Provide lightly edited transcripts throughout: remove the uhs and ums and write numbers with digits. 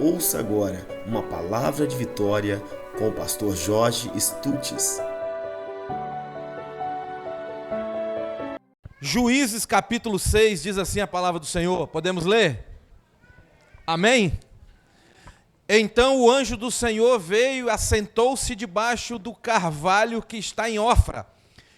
Ouça agora uma palavra de vitória com o pastor Jorge Stutz. Juízes capítulo 6 diz assim a palavra do Senhor. Podemos ler? Amém? Então o anjo do Senhor veio e assentou-se debaixo do carvalho que está em Ofra,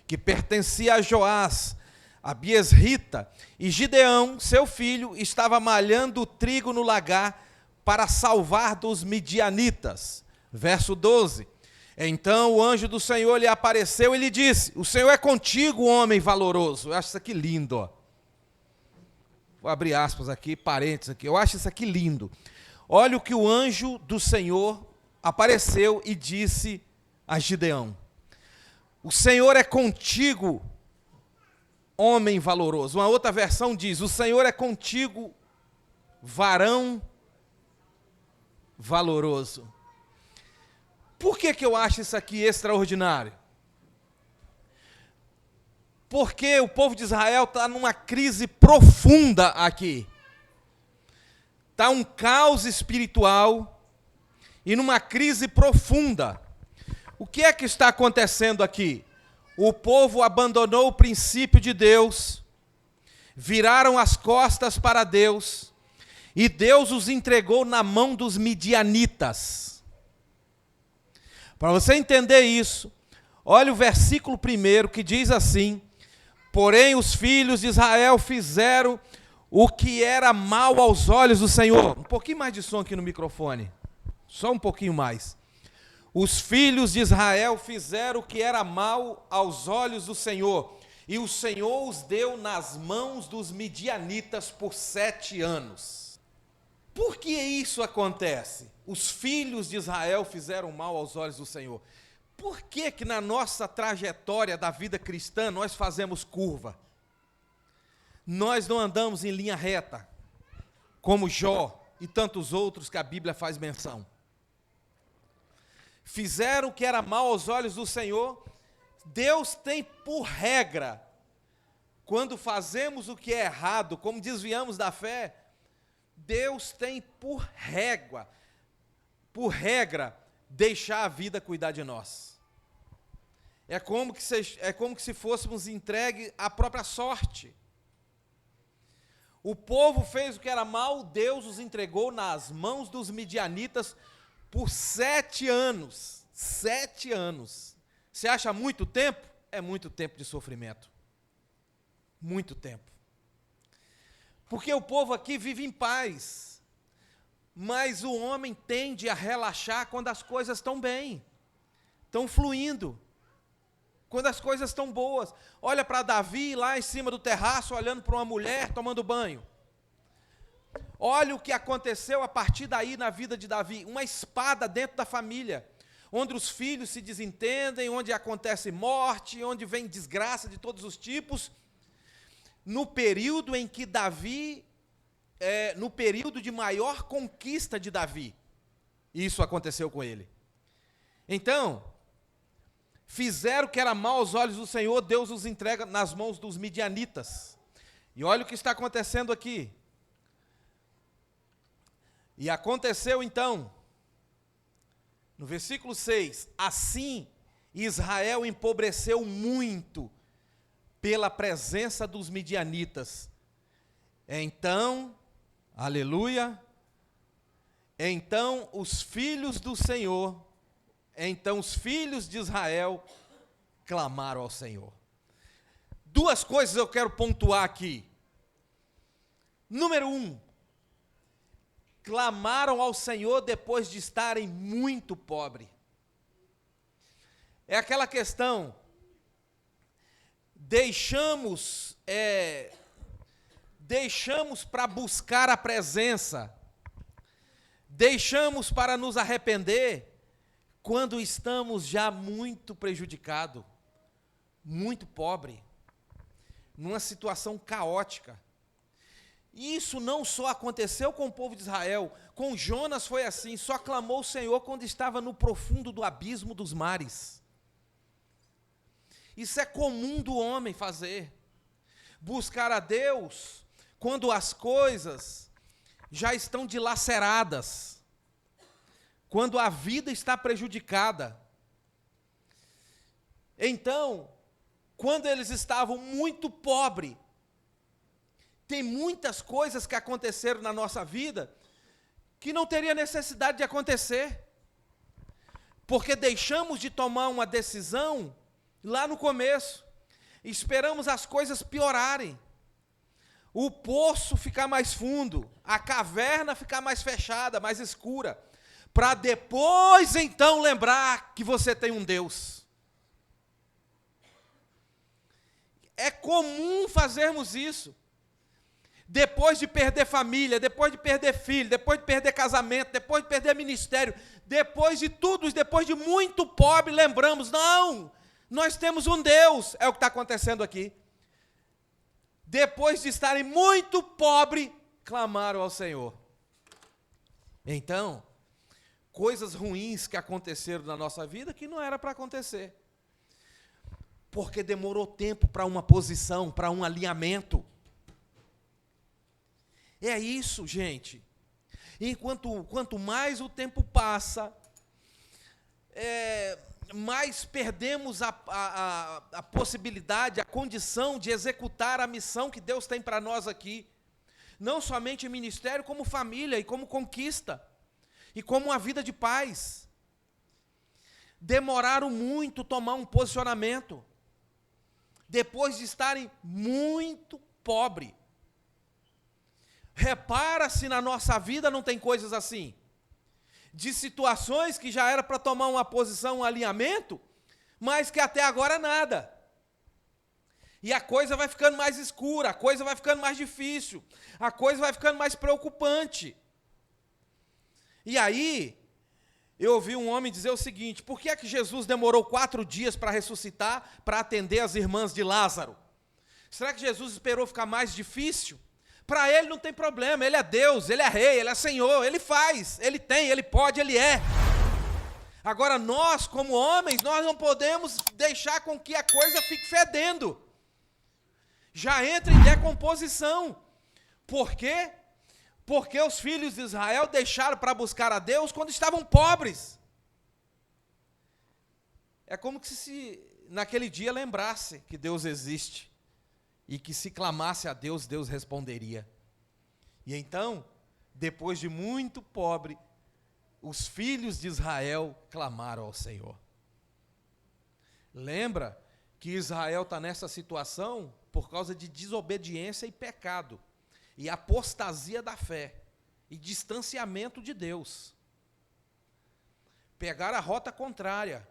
que pertencia a Joás, a Biesrita, e Gideão, seu filho, estava malhando o trigo no lagar para salvar dos midianitas. Verso 12. Então o anjo do Senhor lhe apareceu e lhe disse: o Senhor é contigo, homem valoroso. Eu acho isso aqui lindo, ó. Vou abrir aspas aqui, parênteses aqui. Eu acho isso aqui lindo. Olha o que o anjo do Senhor apareceu e disse a Gideão: o Senhor é contigo, homem valoroso. Uma outra versão diz: o Senhor é contigo, varão valoroso. Por que eu acho isso aqui extraordinário? Porque o povo de Israel está numa crise profunda aqui. Está um caos espiritual e numa crise profunda. O que é que está acontecendo aqui? O povo abandonou o princípio de Deus, viraram as costas para Deus, e Deus os entregou na mão dos midianitas. Para você entender isso, olha o versículo 1 que diz assim: porém os filhos de Israel fizeram o que era mal aos olhos do Senhor. Um pouquinho mais de som aqui no microfone, só um pouquinho mais. Os filhos de Israel fizeram o que era mal aos olhos do Senhor, e o Senhor os deu nas mãos dos midianitas por 7 anos. Por que isso acontece? Os filhos de Israel fizeram mal aos olhos do Senhor. Por que na nossa trajetória da vida cristã nós fazemos curva? Nós não andamos em linha reta, como Jó e tantos outros que a Bíblia faz menção. Fizeram o que era mal aos olhos do Senhor. Deus tem por regra, quando fazemos o que é errado, como desviamos da fé, Deus tem por regra, deixar a vida cuidar de nós. É como que se fôssemos entregues à própria sorte. O povo fez o que era mal, Deus os entregou nas mãos dos midianitas por 7 anos. 7 anos. Você acha muito tempo? É muito tempo de sofrimento. Muito tempo. Porque o povo aqui vive em paz, mas o homem tende a relaxar quando as coisas estão bem, estão fluindo, quando as coisas estão boas. Olha para Davi lá em cima do terraço, olhando para uma mulher tomando banho. Olha o que aconteceu a partir daí na vida de Davi, uma espada dentro da família, onde os filhos se desentendem, onde acontece morte, onde vem desgraça de todos os tipos. No período em que Davi, no período de maior conquista de Davi, isso aconteceu com ele. Então, fizeram o que era mal aos olhos do Senhor, Deus os entrega nas mãos dos midianitas. E olha o que está acontecendo aqui. E aconteceu então, no versículo 6, assim Israel empobreceu muito pela presença dos midianitas. Então, aleluia, então os filhos do Senhor, então os filhos de Israel clamaram ao Senhor. 2 coisas eu quero pontuar aqui. Número 1, clamaram ao Senhor depois de estarem muito pobres. É aquela questão, deixamos para buscar a presença, deixamos para nos arrepender, quando estamos já muito prejudicados, muito pobre, numa situação caótica. E isso não só aconteceu com o povo de Israel, com Jonas foi assim, só clamou ao Senhor quando estava no profundo do abismo dos mares. Isso é comum do homem fazer, buscar a Deus quando as coisas já estão dilaceradas, quando a vida está prejudicada. Então, quando eles estavam muito pobres, tem muitas coisas que aconteceram na nossa vida que não teria necessidade de acontecer, porque deixamos de tomar uma decisão lá no começo, esperamos as coisas piorarem, o poço ficar mais fundo, a caverna ficar mais fechada, mais escura, para depois então lembrar que você tem um Deus. É comum fazermos isso. Depois de perder família, depois de perder filho, depois de perder casamento, depois de perder ministério, depois de tudo, depois de muito pobre, lembramos, não, nós temos um Deus, é o que está acontecendo aqui. Depois de estarem muito pobres, clamaram ao Senhor. Então, coisas ruins que aconteceram na nossa vida que não era para acontecer. Porque demorou tempo para uma posição, para um alinhamento. É isso, gente. Quanto mais o tempo passa, mais perdemos a possibilidade, a condição de executar a missão que Deus tem para nós aqui. Não somente em ministério, como família e como conquista. E como uma vida de paz. Demoraram muito tomar um posicionamento. Depois de estarem muito pobres. Repara se na nossa vida não tem coisas assim. De situações que já era para tomar uma posição, um alinhamento, mas que até agora nada. E a coisa vai ficando mais escura, a coisa vai ficando mais difícil, a coisa vai ficando mais preocupante. E aí, eu ouvi um homem dizer o seguinte: por que é que Jesus demorou 4 dias para ressuscitar, para atender as irmãs de Lázaro? Será que Jesus esperou ficar mais difícil? Para ele não tem problema, ele é Deus, ele é rei, ele é Senhor, ele faz, ele tem, ele pode, ele é. Agora nós, como homens, nós não podemos deixar com que a coisa fique fedendo. Já entra em decomposição. Por quê? Porque os filhos de Israel deixaram para buscar a Deus quando estavam pobres. É como se naquele dia lembrasse que Deus existe. E que se clamasse a Deus, Deus responderia. E então, depois de muito pobre, os filhos de Israel clamaram ao Senhor. Lembra que Israel está nessa situação por causa de desobediência e pecado, e apostasia da fé, e distanciamento de Deus. Pegaram a rota contrária.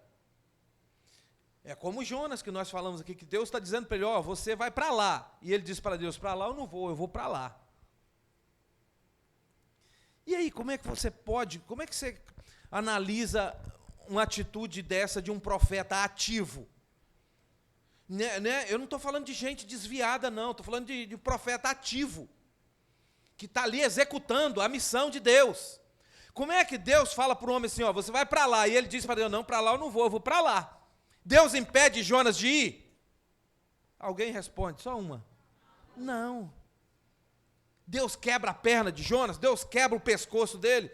É como Jonas, que nós falamos aqui, que Deus está dizendo para ele, ó, você vai para lá. E ele diz para Deus, para lá eu não vou, eu vou para lá. E aí, como é que você analisa uma atitude dessa de um profeta ativo? Eu não estou falando de gente desviada, não, estou falando de profeta ativo, que está ali executando a missão de Deus. Como é que Deus fala para o homem assim, ó, você vai para lá, e ele diz para Deus, não, para lá eu não vou, eu vou para lá. Deus impede Jonas de ir? Alguém responde, só uma. Não. Deus quebra a perna de Jonas? Deus quebra o pescoço dele?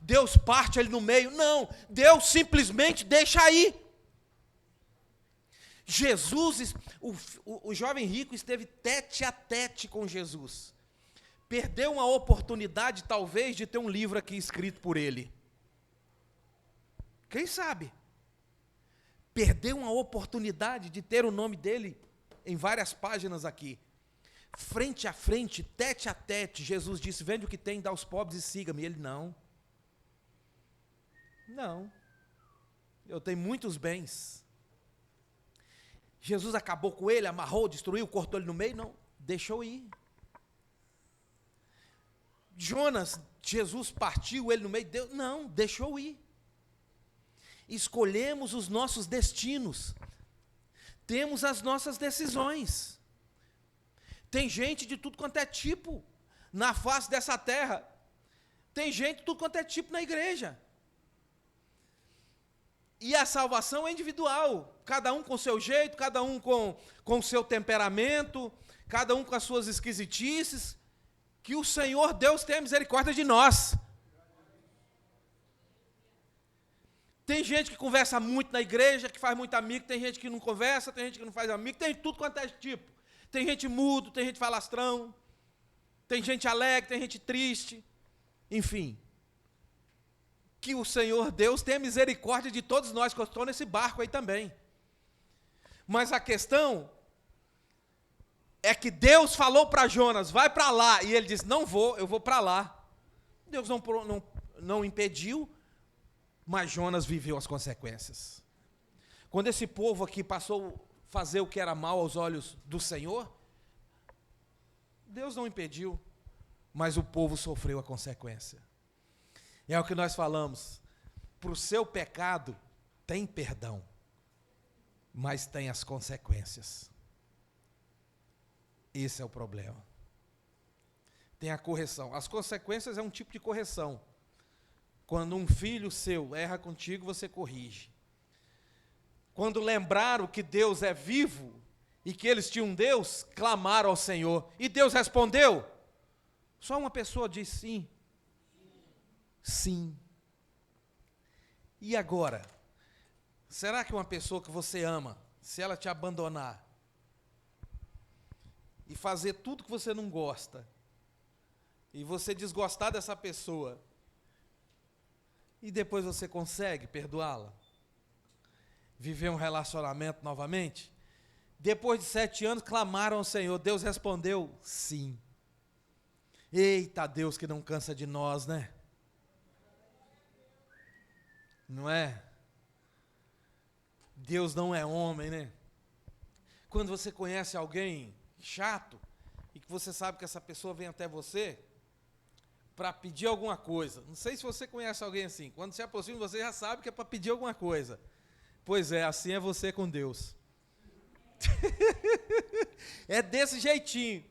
Deus parte ele no meio? Não. Deus simplesmente deixa ir. Jesus, o jovem rico esteve tete a tete com Jesus. Perdeu uma oportunidade, talvez, de ter um livro aqui escrito por ele. Quem sabe? Perdeu uma oportunidade de ter o nome dele em várias páginas aqui. Frente a frente, tete a tete, Jesus disse, vende o que tem, dá aos pobres e siga-me. E ele, não. Não. Eu tenho muitos bens. Jesus acabou com ele, amarrou, destruiu, cortou ele no meio? Não. Deixou ir. Jonas, Jesus partiu ele no meio? Não, deixou ir. Escolhemos os nossos destinos, temos as nossas decisões. Tem gente de tudo quanto é tipo na face dessa terra, tem gente de tudo quanto é tipo na igreja. E a salvação é individual, cada um com o seu jeito, cada um com o seu temperamento, cada um com as suas esquisitices. Que o Senhor Deus tenha misericórdia de nós. Tem gente que conversa muito na igreja, que faz muito amigo, tem gente que não conversa, tem gente que não faz amigo, tem tudo quanto é tipo. Tem gente mudo, tem gente falastrão, tem gente alegre, tem gente triste, enfim. Que o Senhor Deus tenha misericórdia de todos nós que estão nesse barco aí também. Mas a questão é que Deus falou para Jonas, vai para lá, e ele disse, não vou, eu vou para lá. Deus não impediu, mas Jonas viveu as consequências. Quando esse povo aqui passou a fazer o que era mal aos olhos do Senhor, Deus não impediu, mas o povo sofreu a consequência. E é o que nós falamos, para o seu pecado tem perdão, mas tem as consequências. Esse é o problema. Tem a correção. As consequências é um tipo de correção. Quando um filho seu erra contigo, você corrige. Quando lembraram que Deus é vivo e que eles tinham um Deus, clamaram ao Senhor. E Deus respondeu? Só uma pessoa disse sim. Sim. E agora? Será que uma pessoa que você ama, se ela te abandonar e fazer tudo que você não gosta, e você desgostar dessa pessoa, e depois você consegue perdoá-la? Viver um relacionamento novamente? Depois de 7 anos, clamaram ao Senhor. Deus respondeu, sim. Eita, Deus que não cansa de nós, né? Não é? Deus não é homem, né? Quando você conhece alguém chato, e que você sabe que essa pessoa vem até você para pedir alguma coisa. Não sei se você conhece alguém assim. Quando se aproxima, você já sabe que é para pedir alguma coisa. Pois é, assim é você com Deus. É desse jeitinho.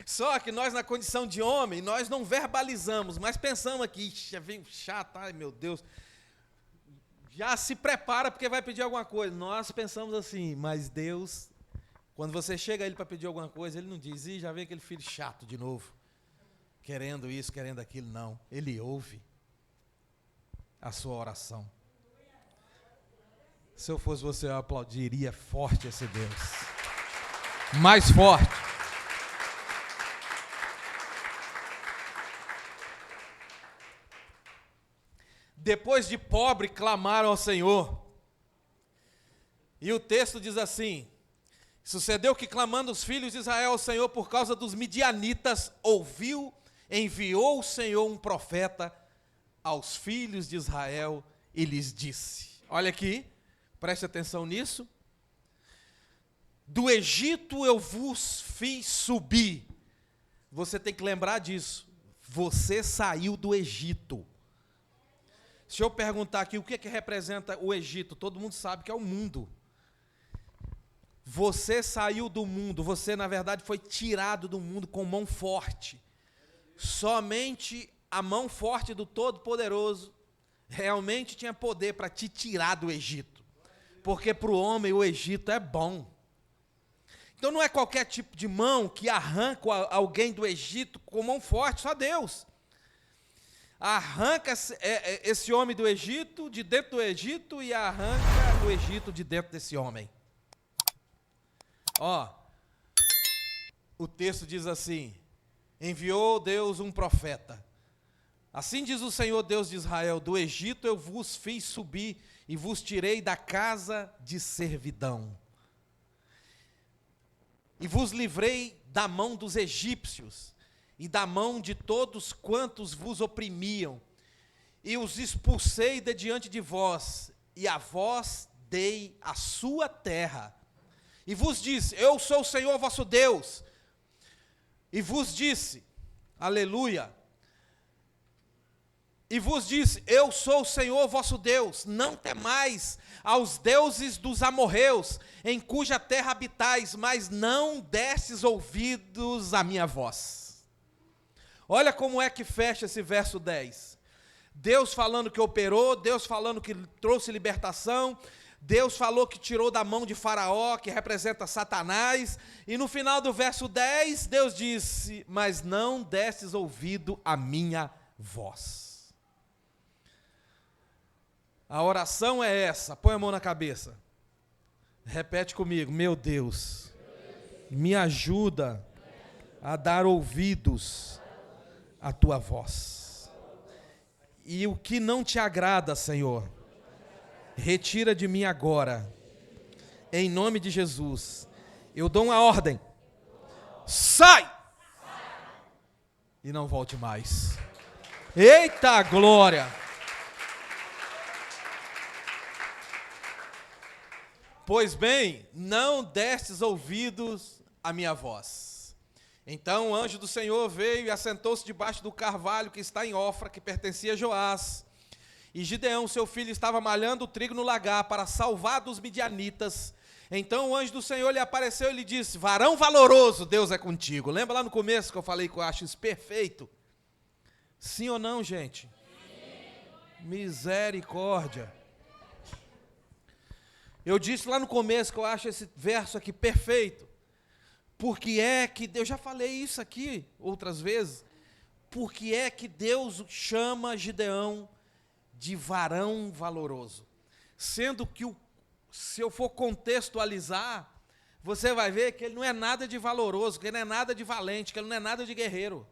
Só que nós, na condição de homem, nós não verbalizamos, mas pensamos aqui, vem chato, ai meu Deus. Já se prepara porque vai pedir alguma coisa. Nós pensamos assim, mas Deus, quando você chega a Ele para pedir alguma coisa, Ele não diz, ih, já vem aquele filho chato de novo. Querendo isso, querendo aquilo, não. Ele ouve a sua oração. Se eu fosse você, eu aplaudiria forte esse Deus. Mais forte. Depois de pobre, clamaram ao Senhor. E o texto diz assim, sucedeu que clamando os filhos de Israel ao Senhor por causa dos midianitas, enviou o Senhor um profeta aos filhos de Israel e lhes disse, olha aqui, preste atenção nisso, do Egito eu vos fiz subir. Você tem que lembrar disso, você saiu do Egito. Se eu perguntar aqui o que representa o Egito, todo mundo sabe que é o mundo. Você saiu do mundo, você na verdade foi tirado do mundo com mão forte. Somente a mão forte do Todo-Poderoso realmente tinha poder para te tirar do Egito. Porque para o homem o Egito é bom. Então não é qualquer tipo de mão que arranca alguém do Egito com mão forte, só Deus. Arranca esse homem do Egito, de dentro do Egito, e arranca o Egito de dentro desse homem. Ó, o texto diz assim, enviou Deus um profeta. Assim diz o Senhor Deus de Israel, do Egito eu vos fiz subir e vos tirei da casa de servidão. E vos livrei da mão dos egípcios e da mão de todos quantos vos oprimiam, e os expulsei de diante de vós, e a vós dei a sua terra. E vos disse, eu sou o Senhor vosso Deus. E vos disse, aleluia, e vos disse, eu sou o Senhor vosso Deus, não temais aos deuses dos amorreus, em cuja terra habitais, mas não destes ouvidos à minha voz. Olha como é que fecha esse verso 10. Deus falando que operou, Deus falando que trouxe libertação, Deus falou que tirou da mão de Faraó, que representa Satanás, e no final do verso 10, Deus disse, mas não destes ouvido à minha voz. A oração é essa. Põe a mão na cabeça. Repete comigo. Meu Deus, me ajuda a dar ouvidos à tua voz. E o que não te agrada, Senhor, retira de mim agora. Em nome de Jesus. Eu dou uma ordem. Sai! E não volte mais. Eita glória! Pois bem, não destes ouvidos à minha voz. Então o anjo do Senhor veio e assentou-se debaixo do carvalho que está em Ofra, que pertencia a Joás. E Gideão, seu filho, estava malhando o trigo no lagar para salvar dos midianitas. Então o anjo do Senhor lhe apareceu e lhe disse: varão valoroso, Deus é contigo. Lembra lá no começo que eu falei que eu acho isso perfeito? Sim ou não, gente? Sim. Misericórdia. Eu disse lá no começo que eu acho esse verso aqui perfeito. Porque é que, eu já falei isso aqui outras vezes, porque é que Deus chama Gideão de varão valoroso. Sendo que, se eu for contextualizar, você vai ver que ele não é nada de valoroso, que ele não é nada de valente, que ele não é nada de guerreiro.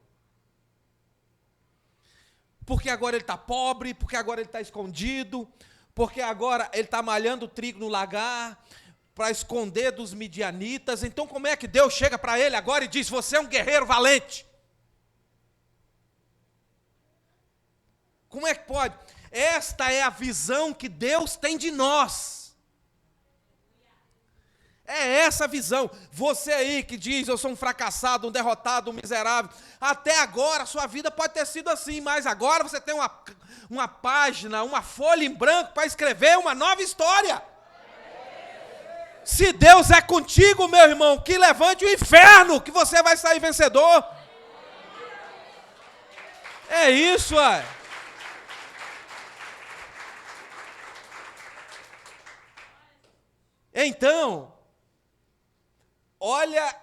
Porque agora ele está pobre, porque agora ele está escondido, porque agora ele está malhando trigo no lagar, para esconder dos midianitas. Então como é que Deus chega para ele agora e diz: você é um guerreiro valente? Como é que pode? Esta é a visão que Deus tem de nós. É essa a visão. Você aí que diz: eu sou um fracassado, um derrotado, um miserável. Até agora, sua vida pode ter sido assim, mas agora você tem uma página, uma folha em branco para escrever uma nova história. Se Deus é contigo, meu irmão, que levante o inferno, que você vai sair vencedor. É isso, ué. Então, olha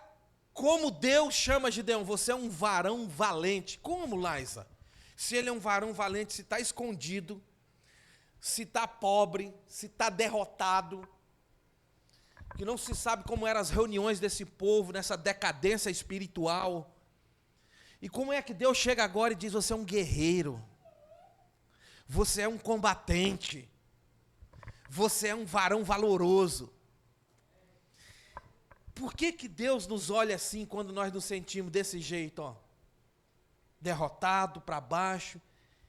como Deus chama Gideão: você é um varão valente. Como, Laisa? Se ele é um varão valente, se está escondido, se está pobre, se está derrotado, que não se sabe como eram as reuniões desse povo, nessa decadência espiritual. E como é que Deus chega agora e diz: você é um guerreiro, você é um combatente, você é um varão valoroso. Por que Deus nos olha assim quando nós nos sentimos desse jeito, ó, derrotado, para baixo,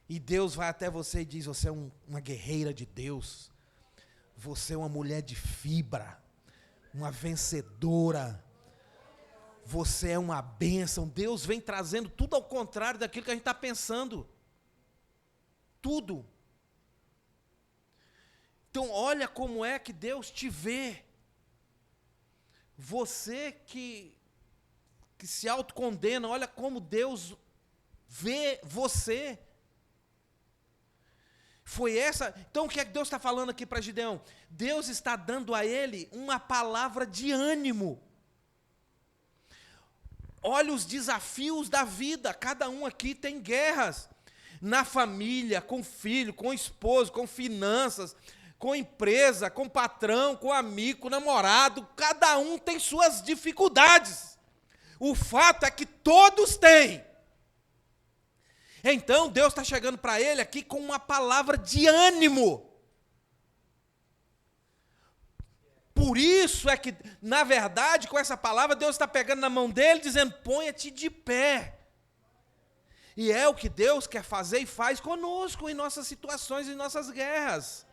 e Deus vai até você e diz: você é uma guerreira de Deus, você é uma mulher de fibra, uma vencedora, você é uma bênção. Deus vem trazendo tudo ao contrário daquilo que a gente está pensando. Tudo. Então olha como é que Deus te vê. Você que se autocondena, olha como Deus vê você. Foi essa. Então o que é que Deus está falando aqui para Gideão? Deus está dando a ele uma palavra de ânimo. Olha os desafios da vida. Cada um aqui tem guerras. Na família, com filho, com esposo, com finanças, com empresa, com patrão, com amigo, com namorado. Cada um tem suas dificuldades. O fato é que todos têm. Então Deus está chegando para ele aqui com uma palavra de ânimo. Por isso é que, na verdade, com essa palavra, Deus está pegando na mão dele, dizendo: ponha-te de pé. E é o que Deus quer fazer e faz conosco em nossas situações, em nossas guerras.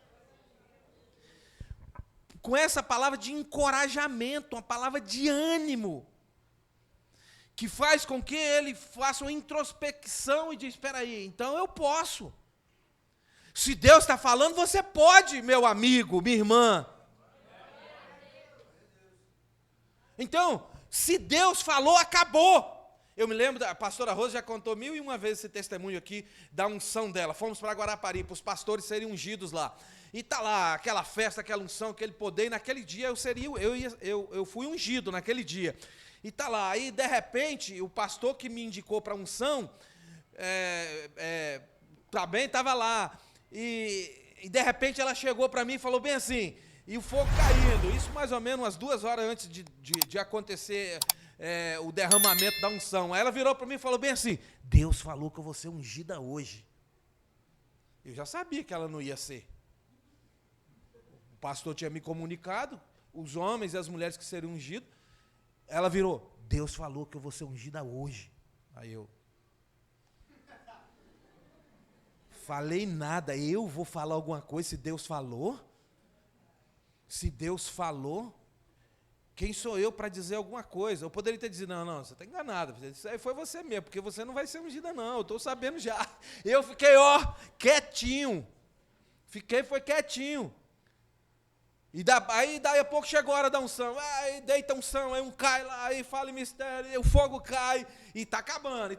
Com essa palavra de encorajamento, uma palavra de ânimo, que faz com que ele faça uma introspecção e diz: espera aí, então eu posso. Se Deus está falando, você pode, meu amigo, minha irmã. Então, se Deus falou, acabou. Eu me lembro, a pastora Rosa já contou 1001 vezes esse testemunho aqui, da unção dela. Fomos para Guarapari, para os pastores serem ungidos lá. E está lá, aquela festa, aquela unção, aquele poder, e naquele dia eu fui ungido naquele dia. E está lá, aí de repente, o pastor que me indicou para a unção, também estava lá. E E de repente ela chegou para mim e falou bem assim, e o fogo caindo, isso mais ou menos umas 2 horas antes de acontecer o derramamento da unção. Aí ela virou para mim e falou bem assim, Deus falou que eu vou ser ungida hoje. Eu já sabia que ela não ia ser. O pastor tinha me comunicado, os homens e as mulheres que seriam ungidos. Ela virou, Deus falou que eu vou ser ungida hoje. Aí eu falei nada, eu vou falar alguma coisa se Deus falou? Se Deus falou, quem sou eu para dizer alguma coisa? Eu poderia ter dito, não, você está enganado, isso aí foi você mesmo, porque você não vai ser ungida não, eu estou sabendo já. Eu fiquei, quietinho, foi quietinho. Aí daí a pouco chegou a hora da unção, aí deita a unção, aí um cai lá, aí fala em mistério, aí o fogo cai, e está acabando,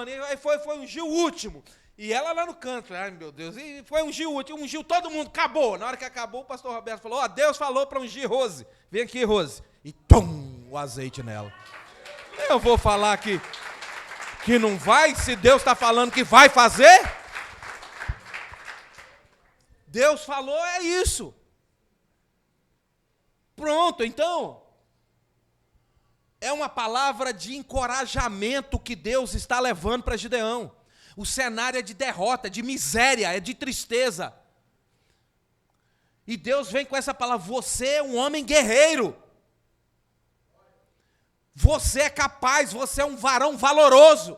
e aí foi ungir o último. E ela lá no canto, ai meu Deus, e foi ungir o último, ungiu todo mundo, acabou. Na hora que acabou, o pastor Roberto falou, Deus falou para ungir Rose, vem aqui Rose, e tum, o azeite nela. Eu vou falar que não vai, se Deus está falando que vai fazer? Deus falou, é isso. Pronto, então, é uma palavra de encorajamento que Deus está levando para Gideão. O cenário é de derrota, de miséria, é de tristeza. E Deus vem com essa palavra, você é um homem guerreiro. Você é capaz, você é um varão valoroso.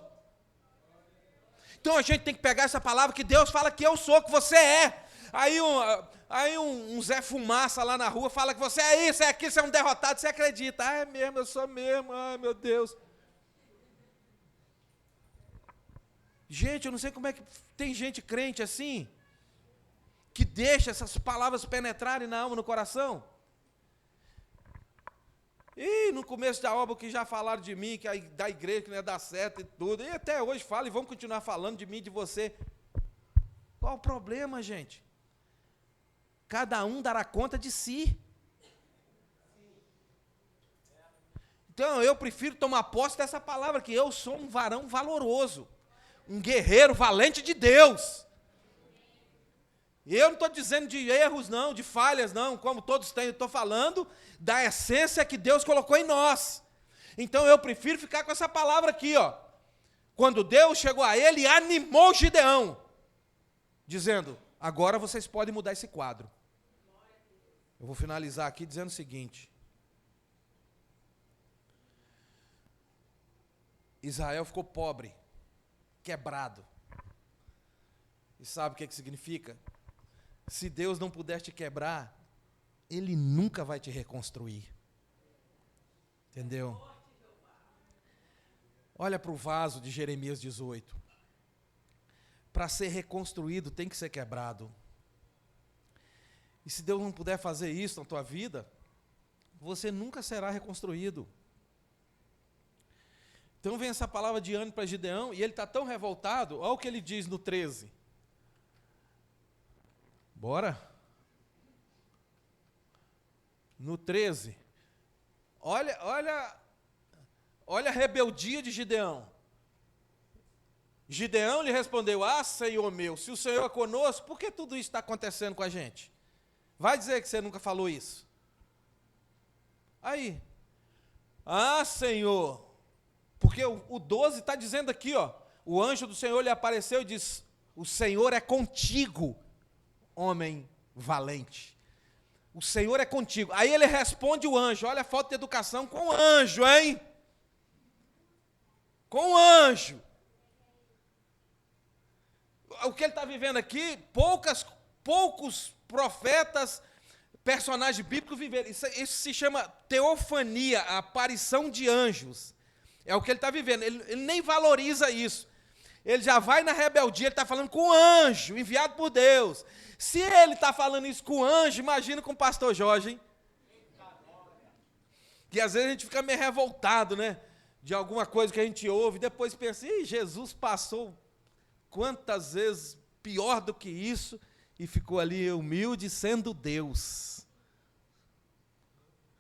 Então a gente tem que pegar essa palavra que Deus fala que eu sou, que você é. Aí um Zé Fumaça lá na rua fala que você é isso, é aquilo, você é um derrotado, você acredita. Ah, é mesmo, eu sou mesmo, ai meu Deus. Gente, eu não sei como é que tem gente crente assim, que deixa essas palavras penetrarem na alma, no coração. E no começo da obra que já falaram de mim, que da igreja que não ia dar certo e tudo, e até hoje falam e vão continuar falando de mim e de você. Qual o problema, gente? Cada um dará conta de si. Então eu prefiro tomar posse dessa palavra, que eu sou um varão valoroso, um guerreiro valente de Deus. E eu não estou dizendo de erros não, de falhas não, como todos têm, eu estou falando da essência que Deus colocou em nós. Então eu prefiro ficar com essa palavra aqui, Quando Deus chegou a ele e animou Gideão, dizendo, agora vocês podem mudar esse quadro. Eu vou finalizar aqui dizendo o seguinte. Israel ficou pobre, quebrado. E sabe o que significa? Se Deus não puder te quebrar, Ele nunca vai te reconstruir. Entendeu? Olha para o vaso de Jeremias 18. Para ser reconstruído, tem que ser quebrado. E se Deus não puder fazer isso na tua vida, você nunca será reconstruído. Então vem essa palavra de ânimo para Gideão, e ele está tão revoltado, olha o que ele diz no 13. Bora? No 13. Olha a rebeldia de Gideão. Gideão lhe respondeu, Senhor meu, se o Senhor é conosco, por que tudo isso está acontecendo com a gente? Vai dizer que você nunca falou isso. Aí, Senhor, porque o 12 está dizendo aqui, o anjo do Senhor lhe apareceu e disse, o Senhor é contigo, homem valente. O Senhor é contigo. Aí ele responde o anjo, olha a falta de educação com o anjo, hein? Com o anjo. O que ele está vivendo aqui, poucos profetas, personagens bíblicos viveram. Isso se chama teofania, a aparição de anjos. É o que ele está vivendo. Ele nem valoriza isso. Ele já vai na rebeldia, ele está falando com o anjo, enviado por Deus. Se ele está falando isso com o anjo, imagina com o pastor Jorge, hein? Que às vezes a gente fica meio revoltado, né? De alguma coisa que a gente ouve, depois pensa, Jesus passou quantas vezes pior do que isso, e ficou ali humilde, sendo Deus.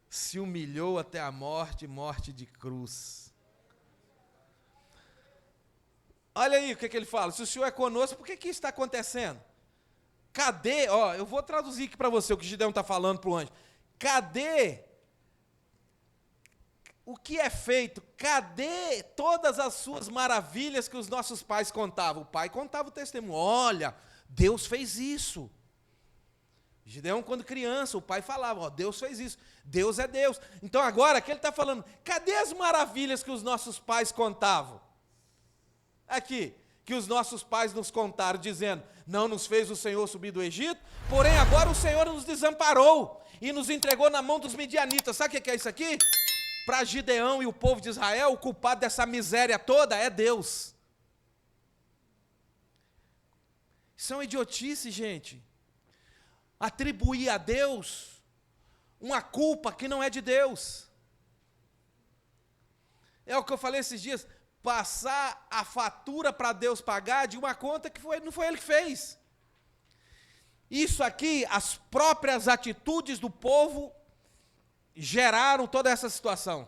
Se humilhou até a morte, morte de cruz. Olha aí o que ele fala, se o Senhor é conosco, por que isso está acontecendo? Cadê, eu vou traduzir aqui para você o que Gideão está falando para o anjo. Cadê o que é feito? Cadê todas as suas maravilhas que os nossos pais contavam? O pai contava o testemunho. Olha, Deus fez isso. Gideão, quando criança, o pai falava, Deus fez isso. Deus é Deus. Então agora, aqui ele está falando, cadê as maravilhas que os nossos pais contavam? Aqui, que os nossos pais nos contaram, dizendo, não nos fez o Senhor subir do Egito, porém agora o Senhor nos desamparou e nos entregou na mão dos midianitas. Sabe o que é isso aqui? Para Gideão e o povo de Israel, o culpado dessa miséria toda é Deus. Isso é uma idiotice, gente. Atribuir a Deus uma culpa que não é de Deus. É o que eu falei esses dias, passar a fatura para Deus pagar de uma conta que não foi Ele que fez. Isso aqui, as próprias atitudes do povo geraram toda essa situação.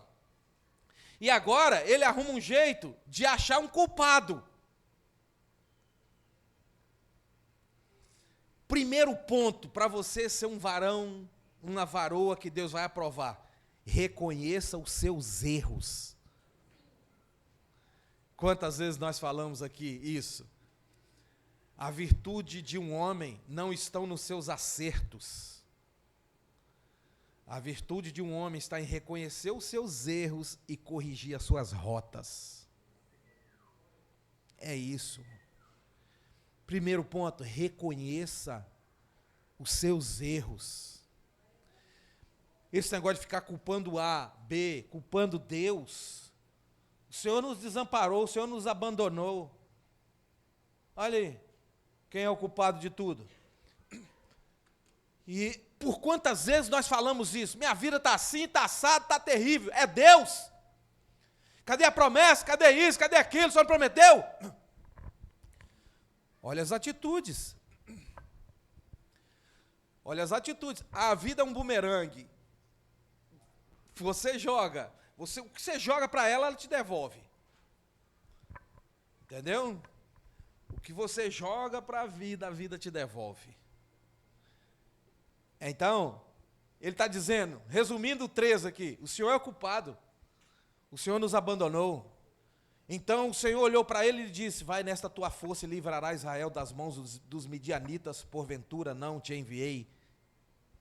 E agora ele arruma um jeito de achar um culpado. Primeiro ponto para você ser um varão, uma varoa que Deus vai aprovar: reconheça os seus erros. Quantas vezes nós falamos aqui isso? A virtude de um homem não está nos seus acertos. A virtude de um homem está em reconhecer os seus erros e corrigir as suas rotas. É isso. Primeiro ponto, reconheça os seus erros. Esse negócio de ficar culpando A, B, culpando Deus. O Senhor nos desamparou, o Senhor nos abandonou. Olha aí, quem é o culpado de tudo? E por quantas vezes nós falamos isso? Minha vida está assim, está assado, está terrível. É Deus. Cadê a promessa? Cadê isso? Cadê aquilo? O Senhor prometeu? Olha as atitudes. Olha as atitudes. A vida é um bumerangue. Você joga. O que você joga para ela, ela te devolve. Entendeu? O que você joga para a vida te devolve. Então, ele está dizendo, resumindo o 3 aqui, o Senhor é o culpado. O Senhor nos abandonou. Então o Senhor olhou para ele e disse, vai nesta tua força e livrará Israel das mãos dos midianitas, porventura não te enviei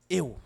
eu.